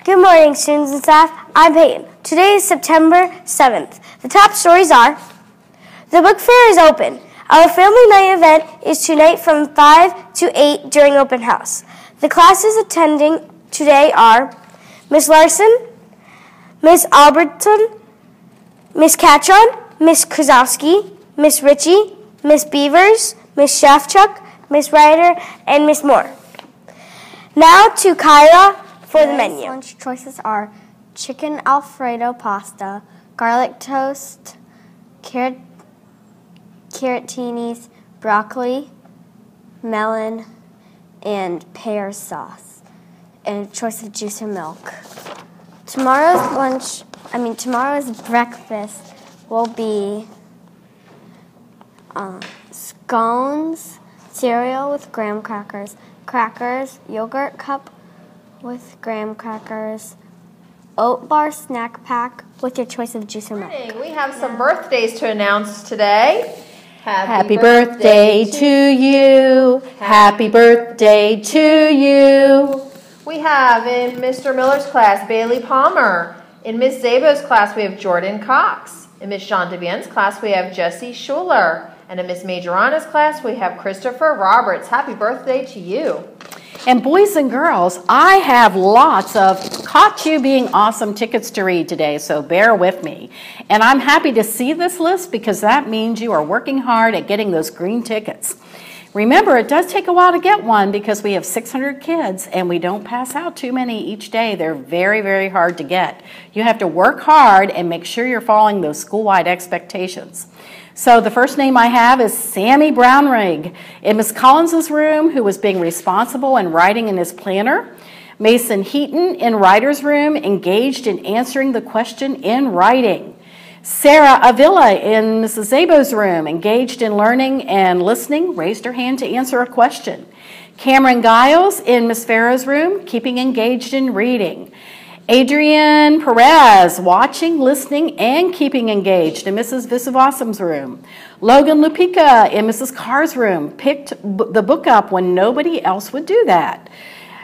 Good morning, students and staff. I'm Peyton. Today is September 7th. The top stories are: the book fair is open. Our family night event is tonight from 5 to 8 during open house. The classes attending today are Miss Larson, Miss Albertson, Miss Catron, Miss Krasowski, Miss Ritchie, Miss Beavers, Miss Shafchuk, Miss Ryder, and Miss Moore. Now to Kyra for the menu. Lunch choices are chicken Alfredo pasta, garlic toast, carrotinis, broccoli, melon, and pear sauce, and a choice of juice or milk. Tomorrow's breakfast will be scones, cereal with graham crackers, yogurt cup with graham crackers, oat bar snack pack with your choice of juice or milk. We have some birthdays to announce today. Happy birthday to you. Happy birthday to you. We have in Mr. Miller's class, Bailey Palmer. In Miss Zabo's class, we have Jordan Cox. In Miss Jean DeVienne's class, we have Jesse Schuler. And in Miss Majorana's class, we have Christopher Roberts. Happy birthday to you. And boys and girls, I have lots of Caught You Being Awesome tickets to read today, so bear with me. And I'm happy to see this list because that means you are working hard at getting those green tickets. Remember, it does take a while to get one because we have 600 kids and we don't pass out too many each day. They're very, very hard to get. You have to work hard and make sure you're following those school-wide expectations. So the first name I have is Sammy Brownrigg in Miss Collins's room, who was being responsible and writing in his planner. Mason Heaton in Writer's room, engaged in answering the question in writing. Sarah Avila in Mrs. Zabo's room, engaged in learning and listening, raised her hand to answer a question. Cameron Giles in Miss Farrow's room, keeping engaged in reading. Adrienne Perez, watching, listening, and keeping engaged in Mrs. Visavasum's room. Logan Lupica in Mrs. Carr's room, picked the book up when nobody else would do that.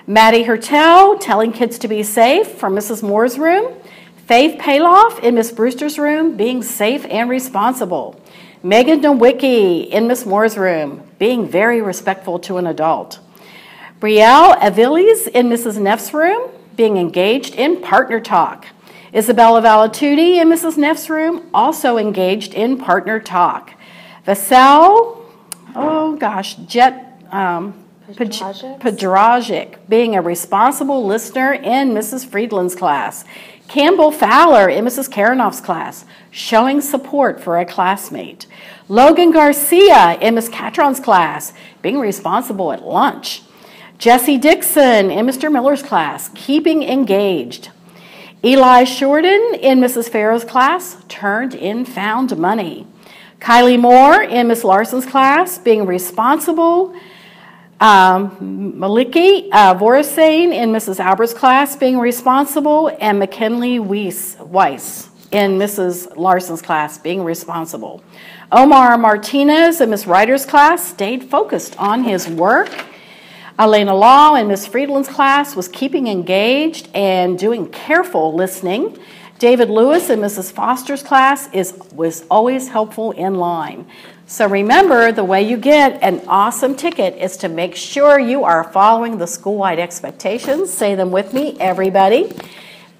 Maddie Hertel, telling kids to be safe from Mrs. Moore's room. Faith Paloff in Miss Brewster's room, being safe and responsible. Megan Nowicki in Miss Moore's room, being very respectful to an adult. Brielle Aviles in Mrs. Neff's room, being engaged in partner talk. Isabella Valatuti in Mrs. Neff's room, also engaged in partner talk. Vassal, Pedragic, being a responsible listener in Mrs. Friedland's class. Campbell Fowler in Mrs. Karanoff's class, showing support for a classmate. Logan Garcia in Miss Catron's class, being responsible at lunch. Jesse Dixon in Mr. Miller's class, keeping engaged. Eli Shorten in Mrs. Farrow's class, turned in found money. Kylie Moore in Miss Larson's class, being responsible. Maliki Vorasane in Mrs. Albert's class, being responsible. And McKinley Weiss in Mrs. Larson's class, being responsible. Omar Martinez in Miss Ryder's class, stayed focused on his work. Elena Law in Miss Friedland's class was keeping engaged and doing careful listening. David Lewis in Mrs. Foster's class was always helpful in line. So remember, the way you get an awesome ticket is to make sure you are following the school-wide expectations. Say them with me, everybody.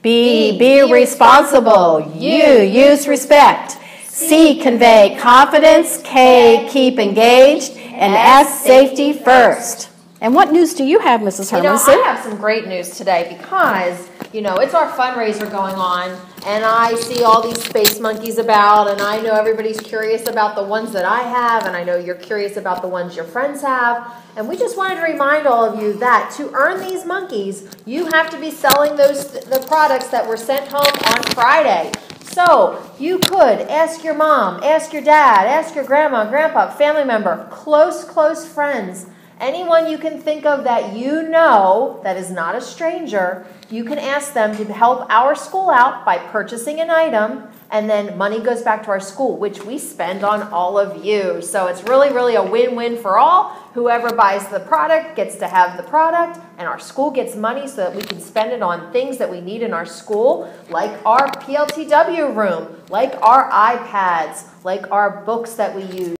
Be responsible. U, use respect. C, convey confidence. K, keep engaged. And S, safety first. And what news do you have, Mrs. Hermanson? I have some great news today because, it's our fundraiser going on, and I see all these space monkeys about, and I know everybody's curious about the ones that I have, and I know you're curious about the ones your friends have. And we just wanted to remind all of you that to earn these monkeys, you have to be selling the products that were sent home on Friday. So you could ask your mom, ask your dad, ask your grandma, grandpa, family member, close friends, anyone you can think of that you know that is not a stranger, you can ask them to help our school out by purchasing an item, and then money goes back to our school, which we spend on all of you. So it's really, really a win-win for all. Whoever buys the product gets to have the product, and our school gets money so that we can spend it on things that we need in our school, like our PLTW room, like our iPads, like our books that we use.